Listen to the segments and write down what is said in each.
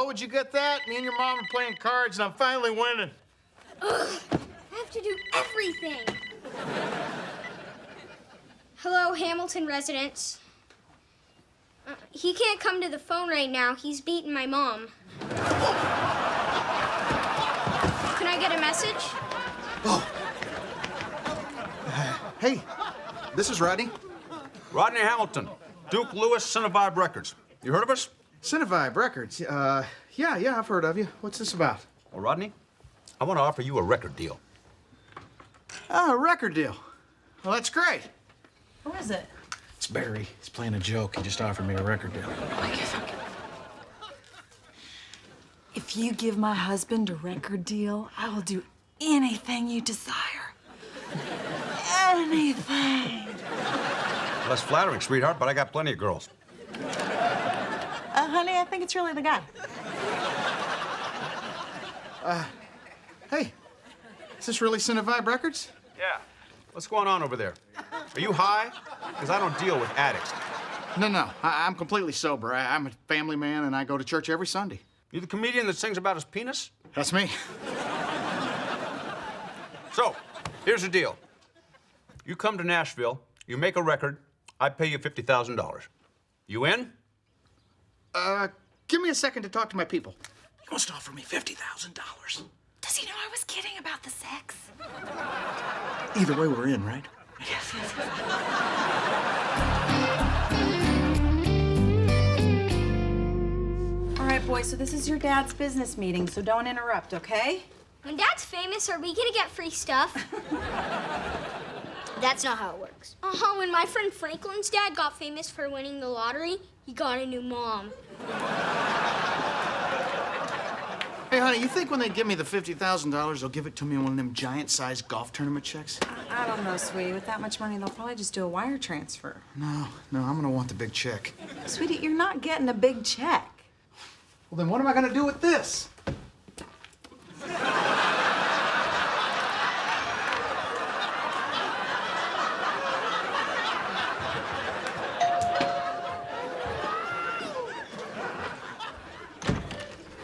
Bo, would you get that? Me and your mom are playing cards, and I'm finally winning. Ugh, I have to do everything. Hello, Hamilton residents. He can't come to the phone right now. He's beating my mom. Can I get a message? Oh. Hey, this is Rodney. Rodney Hamilton, Duke Lewis, Cinevibe Records. You heard of us? Cinevibe Records. Yeah, I've heard of you. What's this about? Well, Rodney, I want to offer you a record deal. Oh, a record deal. Well, that's great. Who is it? It's Barry. He's playing a joke. He just offered me a record deal. If you give my husband a record deal, I will do anything you desire. Anything. Well, that's flattering, sweetheart, but I got plenty of girls. Honey, I think it's really the guy. Hey, is this really Cinevibe Records? Yeah. What's going on over there? Are you high? Because I don't deal with addicts. No. I'm completely sober. I'm a family man, and I go to church every Sunday. You the comedian that sings about his penis? That's me. So, here's the deal. You come to Nashville, you make a record, I pay you $50,000. You in? Give me a second to talk to my people. He wants to offer me $50,000. Does he know I was kidding about the sex? Either way, we're in, right? Yes. All right, boys, so this is your dad's business meeting, so don't interrupt, okay? When Dad's famous, are we gonna get free stuff? That's not how it works. When my friend Franklin's dad got famous for winning the lottery, he got a new mom. Hey, honey, you think when they give me the $50,000, they'll give it to me in one of them giant-sized golf tournament checks? I don't know, sweetie. With that much money, they'll probably just do a wire transfer. No, I'm gonna want the big check. Sweetie, you're not getting a big check. Well, then what am I gonna do with this?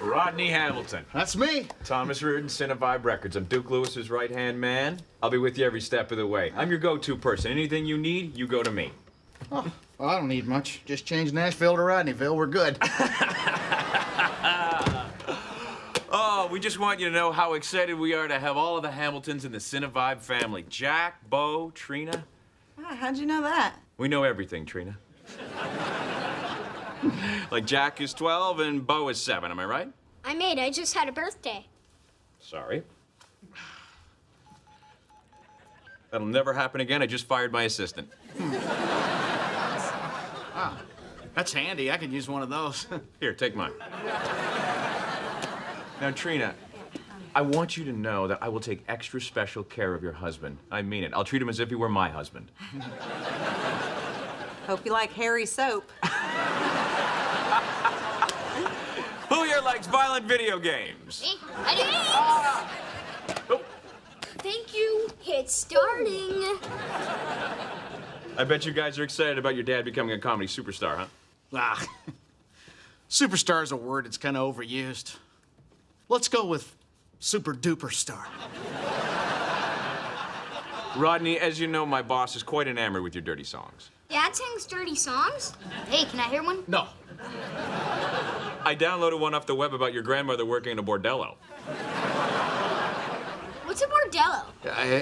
Rodney Hamilton. That's me. Thomas Reardon, Cinevibe Records. I'm Duke Lewis's right-hand man. I'll be with you every step of the way. I'm your go-to person. Anything you need, you go to me. Oh, well, I don't need much. Just change Nashville to Rodneyville. We're good. Oh, we just want you to know how excited we are to have all of the Hamiltons in the Cinevibe family. Jack, Bo, Trina. How'd you know that? We know everything, Trina. Like Jack is 12 and Bo is 7, am I right? I just had a birthday. Sorry. That'll never happen again. I just fired my assistant. Ah, that's handy. I could use one of those. Here, take mine. Now, Trina, I want you to know that I will take extra special care of your husband. I mean it. I'll treat him as if he were my husband. Hope you like hairy soap. Who here likes violent video games? Me? I do. Oh. Thank you. It's starting. I bet you guys are excited about your dad becoming a comedy superstar, huh? Ah, superstar is a word that's kind of overused. Let's go with super duper star. Rodney, as you know, my boss is quite enamored with your dirty songs. Dad sings dirty songs? Hey, can I hear one? No. I downloaded one off the web about your grandmother working in a bordello. What's a bordello?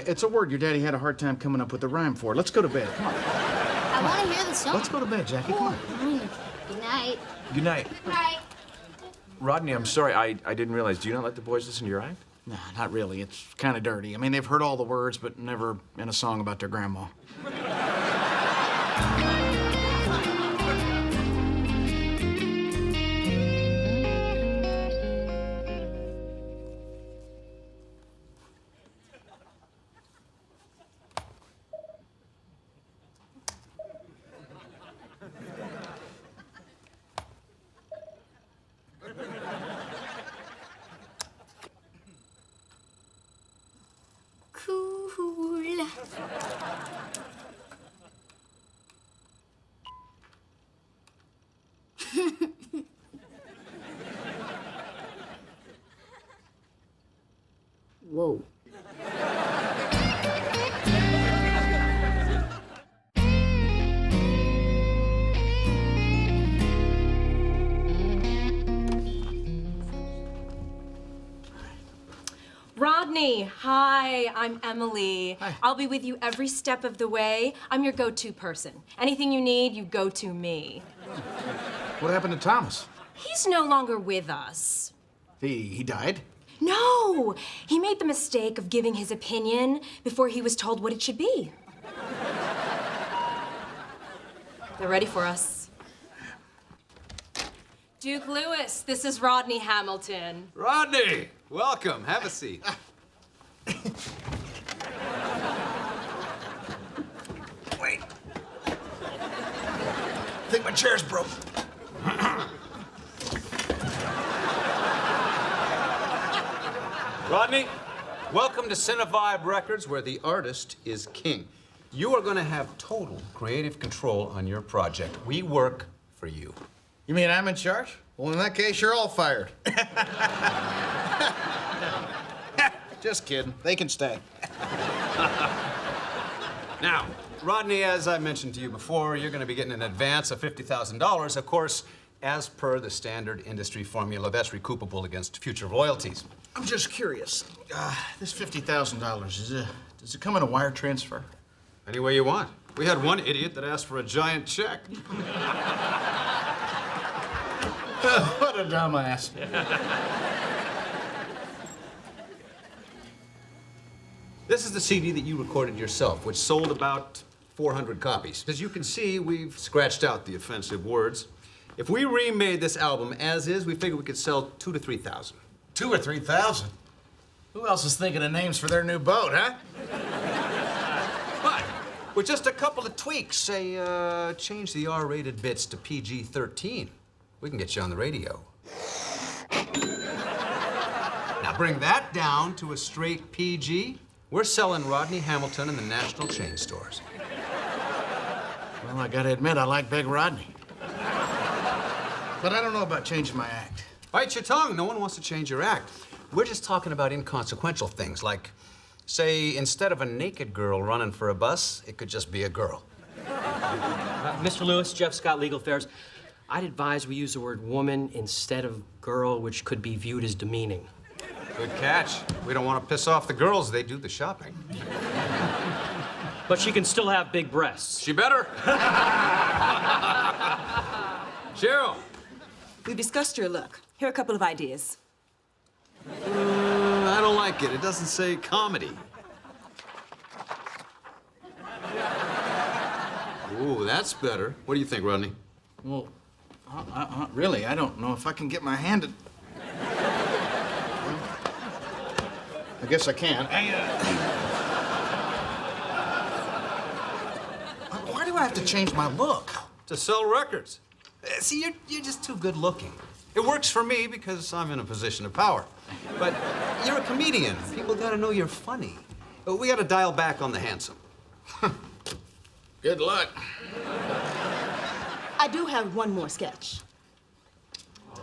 It's a word your daddy had a hard time coming up with the rhyme for. Let's go to bed. Come on. I want to hear the song. Let's go to bed, Jackie. Come on. Good night. Good night. Good night. Rodney, I'm sorry. I didn't realize. Do you not let the boys listen to your act? No, not really. It's kind of dirty. I mean, they've heard all the words, but never in a song about their grandma. Cool. Whoa. Rodney, hi, I'm Emily. Hi. I'll be with you every step of the way. I'm your go-to person. Anything you need, you go to me. What happened to Thomas? He's no longer with us. He died? No, he made the mistake of giving his opinion before he was told what it should be. They're ready for us. Duke Lewis, this is Rodney Hamilton. Rodney, welcome. Have a seat. Wait. I think my chair's broke. Rodney, welcome to Cinevibe Records, where the artist is king. You are going to have total creative control on your project. We work for you. You mean I'm in charge? Well, in that case, you're all fired. Just kidding. They can stay. Now, Rodney, as I mentioned to you before, you're going to be getting an advance of $50,000. Of course, as per the standard industry formula, that's recoupable against future royalties. I'm just curious. This $50,000, does it come in a wire transfer? Any way you want. We had one idiot that asked for a giant check. What a dumbass. This is the CD that you recorded yourself, which sold about 400 copies. As you can see, we've scratched out the offensive words. If we remade this album as is, we figured we could sell 2,000 to 3,000. 2,000 or 3,000? Who else is thinking of names for their new boat, huh? But with just a couple of tweaks, say, change the R-rated bits to PG-13, we can get you on the radio. Now bring that down to a straight PG. We're selling Rodney Hamilton in the national chain stores. Well, I gotta admit, I like Big Rodney. But I don't know about changing my act. Bite your tongue. No one wants to change your act. We're just talking about inconsequential things like, say, instead of a naked girl running for a bus, it could just be a girl. Mr. Lewis, Jeff Scott, Legal Affairs. I'd advise we use the word woman instead of girl, which could be viewed as demeaning. Good catch. We don't want to piss off the girls. They do the shopping. But she can still have big breasts. She better. Cheryl. We've discussed your look. Here are a couple of ideas. I don't like it. It doesn't say comedy. Ooh, that's better. What do you think, Rodney? Well, really, I don't know if I can get my hand at... I guess I can. Why do I have to change my look? To sell records. See, you're just too good looking. It works for me because I'm in a position of power. But you're a comedian. People gotta know you're funny. We gotta dial back on the handsome. Good luck. I do have one more sketch.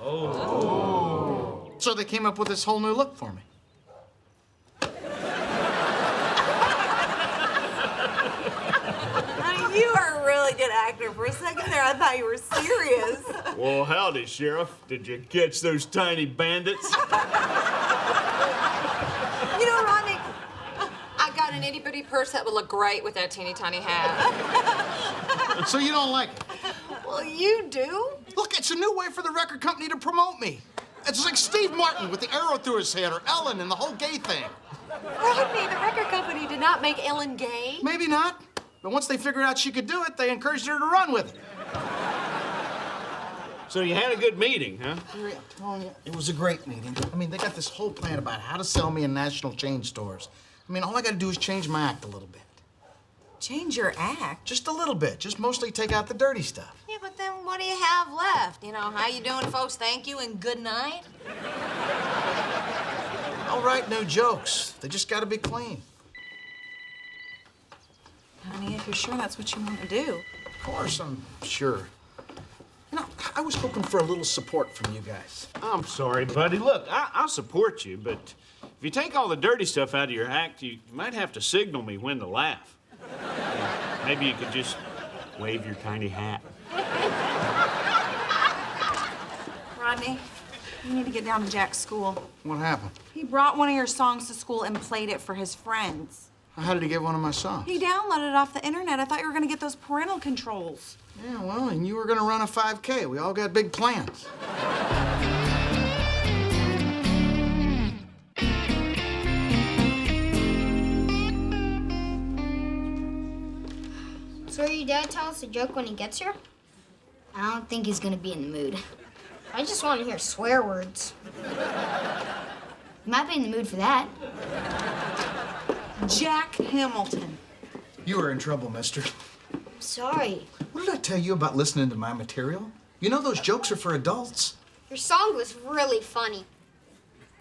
So they came up with this whole new look for me. You are a really good actor. For a second there, I thought you were serious. Well, howdy, Sheriff. Did you catch those tiny bandits? You know, Rodney, I got an itty-bitty purse that would look great with that teeny tiny hat. So you don't like it? Well, you do? Look, it's a new way for the record company to promote me. It's like Steve Martin with the arrow through his head, or Ellen and the whole gay thing. Rodney, the record company did not make Ellen gay. Maybe not. But once they figured out she could do it, they encouraged her to run with it. So you had a good meeting, huh? I'm telling you, it was a great meeting. I mean, they got this whole plan about how to sell me in national chain stores. I mean, all I gotta do is change my act a little bit. Change your act? Just a little bit. Just mostly take out the dirty stuff. Yeah, but then what do you have left? You know, how you doing, folks? Thank you and good night. I'll write new jokes. They just gotta be clean. Honey, if you're sure that's what you want to do. Of course, I'm sure. You know, I was hoping for a little support from you guys. I'm sorry, buddy. Look, I'll support you, but If you take all the dirty stuff out of your act, you might have to signal me when to laugh. Maybe you could just wave your tiny hat. Rodney, you need to get down to Jack's school. What happened? He brought one of your songs to school and played it for his friends. How did he get one of my songs? He downloaded it off the internet. I thought you were gonna get those parental controls. Yeah, well, and you were gonna run a 5K. We all got big plans. So your dad tell us a joke when he gets here? I don't think he's gonna be in the mood. I just want to hear swear words. He might be in the mood for that. Jack Hamilton. You are in trouble, mister. Sorry. What did I tell you about listening to my material? You know those jokes are for adults. Your song was really funny.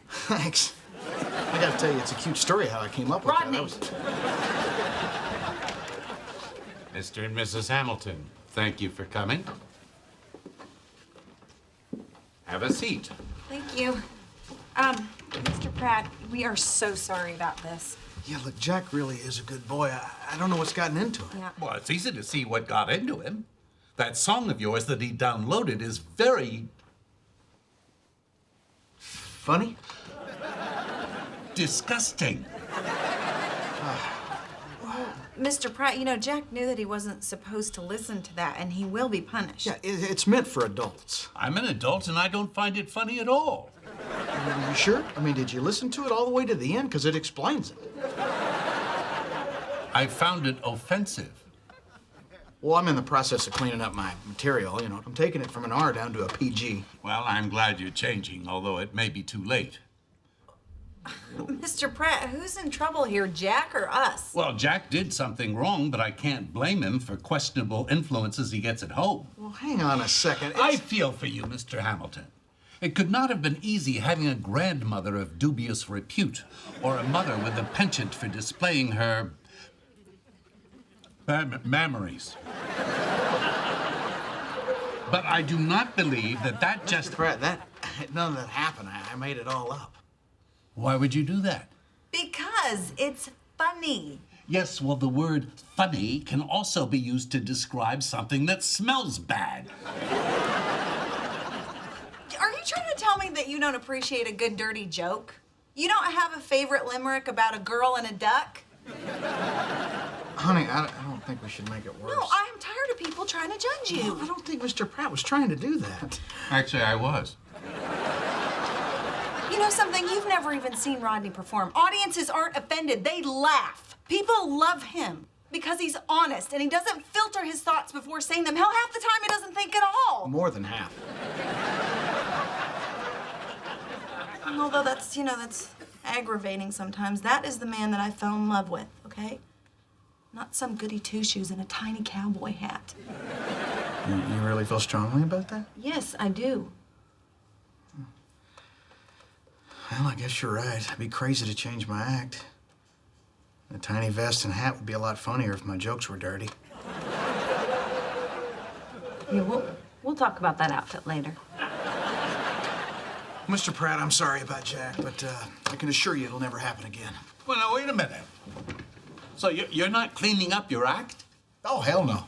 Thanks. I gotta tell you, it's a cute story how I came up with Rodney. that. Mr. and Mrs. Hamilton, thank you for coming. Have a seat. Thank you. Mr. Pratt, we are so sorry about this. Yeah, look, Jack really is a good boy. I don't know what's gotten into him. Yeah. Well, it's easy to see what got into him. That song of yours that he downloaded is very Funny? disgusting. Mr. Pratt, you know, Jack knew that he wasn't supposed to listen to that, and he will be punished. Yeah, it's meant for adults. I'm an adult and I don't find it funny at all. Are you sure? I mean, did you listen to it all the way to the end? Because it explains it. I found it offensive. Well, I'm in the process of cleaning up my material. You know, I'm taking it from an R down to a PG. Well, I'm glad you're changing, although it may be too late. Mr. Pratt, who's in trouble here, Jack or us? Well, Jack did something wrong, but I can't blame him for questionable influences he gets at home. Well, hang on a second. I feel for you, Mr. Hamilton. It could not have been easy having a grandmother of dubious repute, or a mother with a penchant for displaying her memories. But I do not believe that just... Pratt, none of that happened. I made it all up. Why would you do that? Because it's funny. Yes, well, the word funny can also be used to describe something that smells bad. Are you trying to tell me that you don't appreciate a good dirty joke? You don't have a favorite limerick about a girl and a duck? Honey, I don't think we should make it worse. No, I'm tired of people trying to judge you. I don't think Mr. Pratt was trying to do that. Actually, I was. You know something? You've never even seen Rodney perform. Audiences aren't offended. They laugh. People love him because he's honest and he doesn't filter his thoughts before saying them. Hell, half the time he doesn't think at all. More than half. And although that's aggravating sometimes, that is the man that I fell in love with, okay? Not some goody two-shoes and a tiny cowboy hat. You really feel strongly about that? Yes, I do. Well, I guess you're right. I'd be crazy to change my act. The tiny vest and hat would be a lot funnier if my jokes were dirty. Yeah, we'll talk about that outfit later. Mr. Pratt, I'm sorry about Jack, but I can assure you it'll never happen again. Well, now, wait a minute. So you're not cleaning up your act? Oh, hell no.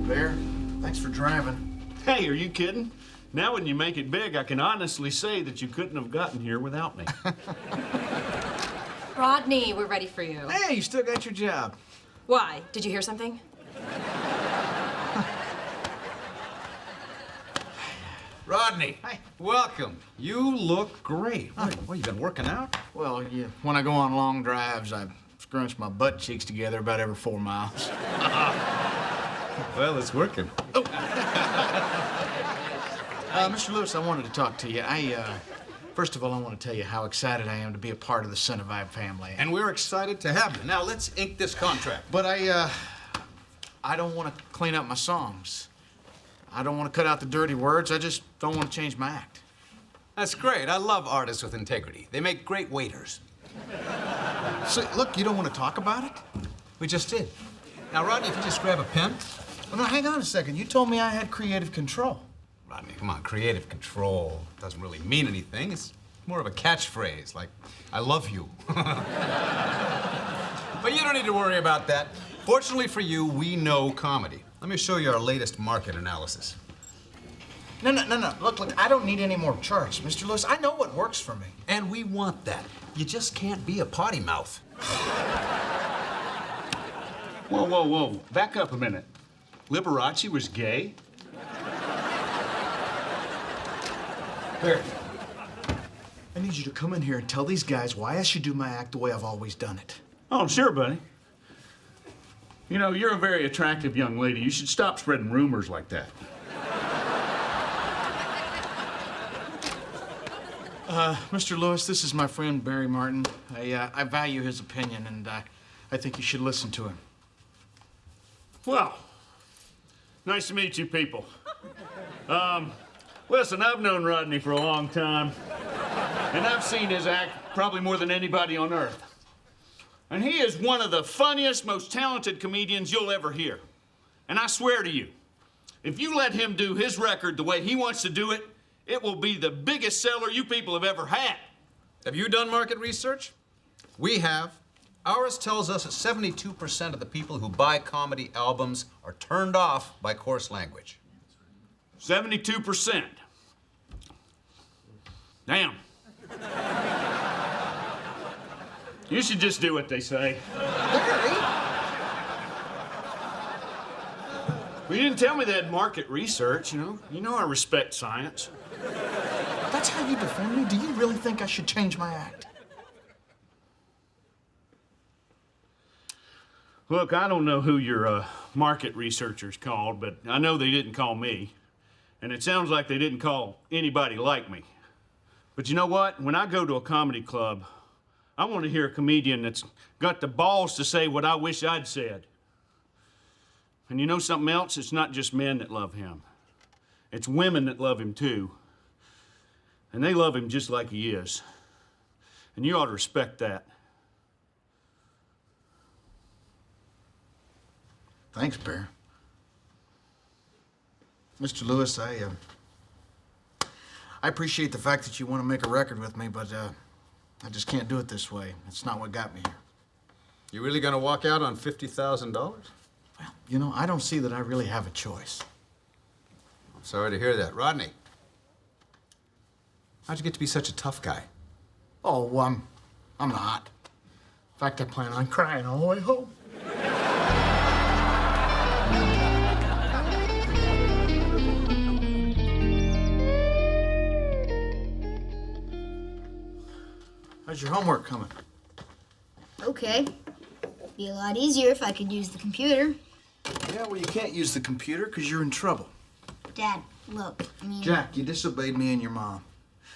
Bear, thanks for driving. Hey, are you kidding? Now when you make it big, I can honestly say that you couldn't have gotten here without me. Rodney, we're ready for you. Hey, you still got your job. Why? Did you hear something? Rodney, welcome. You look great. What, you been working out? Well, when I go on long drives, I scrunch my butt cheeks together about every 4 miles. Well, it's working. Mr. Lewis, I wanted to talk to you. First of all, I want to tell you how excited I am to be a part of the Cinevibe family. And we're excited to have you. Now, let's ink this contract. But I don't want to clean up my songs. I don't want to cut out the dirty words. I just don't want to change my act. That's great. I love artists with integrity. They make great waiters. So, look, you don't want to talk about it? We just did. Now, Rodney, if you just grab a pen. Well, now, hang on a second. You told me I had creative control. Rodney, come on, creative control doesn't really mean anything. It's more of a catchphrase, like, I love you. But you don't need to worry about that. Fortunately for you, we know comedy. Let me show you our latest market analysis. No. Look, I don't need any more charts, Mr. Lewis. I know what works for me. And we want that. You just can't be a potty mouth. Whoa. Back up a minute. Liberace was gay? Barry, I need you to come in here and tell these guys why I should do my act the way I've always done it. Oh, sure, buddy. You know, you're a very attractive young lady. You should stop spreading rumors like that. Mr. Lewis, this is my friend Barry Martin. I value his opinion, and I think you should listen to him. Well, nice to meet you people. Listen, I've known Rodney for a long time, and I've seen his act probably more than anybody on earth. And he is one of the funniest, most talented comedians you'll ever hear. And I swear to you, if you let him do his record the way he wants to do it, it will be the biggest seller you people have ever had. Have you done market research? We have. Ours tells us that 72% of the people who buy comedy albums are turned off by coarse language. 72%. Damn. You should just do what they say. Barry! Well, you didn't tell me they had market research, you know. You know I respect science. That's how you defend me? Do you really think I should change my act? Look, I don't know who your market researcher's called, but I know they didn't call me. And it sounds like they didn't call anybody like me. But you know what? When I go to a comedy club, I want to hear a comedian that's got the balls to say what I wish I'd said. And you know something else? It's not just men that love him. It's women that love him too. And they love him just like he is. And you ought to respect that. Thanks, Barry. Mr. Lewis, I appreciate the fact that you want to make a record with me, but I just can't do it this way. It's not what got me here. You really gonna walk out on $50,000? Well, you know, I don't see that I really have a choice. I'm sorry to hear that. Rodney, how'd you get to be such a tough guy? Oh, I'm not. In fact, I plan on crying all the way home. How's your homework coming? Okay. Be a lot easier if I could use the computer. Yeah, well, you can't use the computer because you're in trouble. Dad, look, I mean... Jack, you disobeyed me and your mom.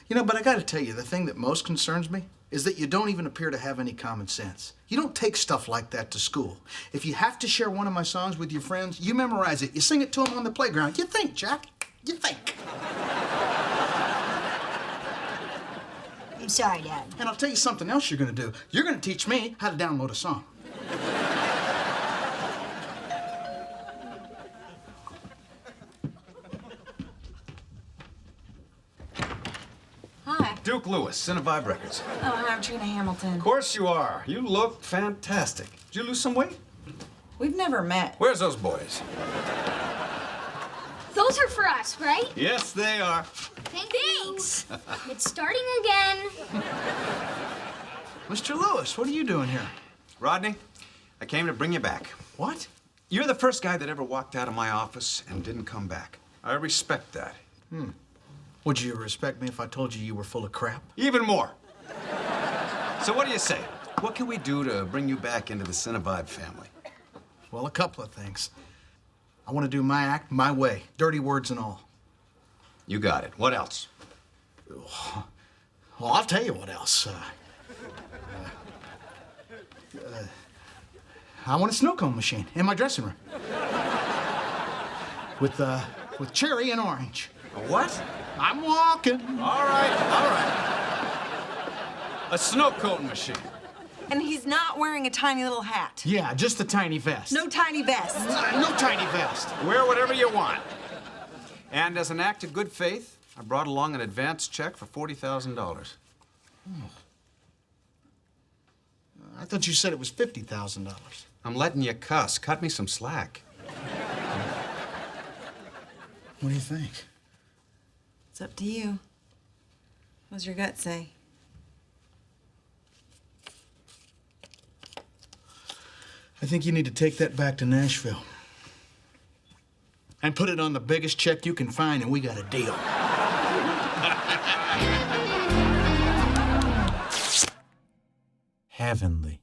You know, but I gotta tell you, the thing that most concerns me is that you don't even appear to have any common sense. You don't take stuff like that to school. If you have to share one of my songs with your friends, you memorize it. You sing it to them on the playground. You think, Jack. You think. I'm sorry, Dad. And I'll tell you something else you're gonna do. You're gonna teach me how to download a song. Hi. Duke Lewis, Cinevibe Records. Oh, I'm Trina Hamilton. Of course you are. You look fantastic. Did you lose some weight? We've never met. Where's those boys? Those are for us, right? Yes, they are. Thanks. It's starting again. Mr. Lewis, what are you doing here? Rodney, I came to bring you back. What? You're the first guy that ever walked out of my office and didn't come back. I respect that. Would you respect me if I told you you were full of crap? Even more. So what do you say? What can we do to bring you back into the Cinevibe family? Well, a couple of things. I want to do my act my way, dirty words and all. You got it. What else? Well, I'll tell you what else. I want a snow cone machine in my dressing room. With cherry and orange. A what? I'm walking. All right. A snow cone machine. And he's not wearing a tiny little hat. Yeah, just the tiny vest. No tiny vest. No tiny vest. Wear whatever you want. And as an act of good faith, I brought along an advance check for $40,000. I thought you said it was $50,000. I'm letting you cuss. Cut me some slack. What do you think? It's up to you. What does your gut say? I think you need to take that back to Nashville. And put it on the biggest check you can find, and we got a deal. Heavenly.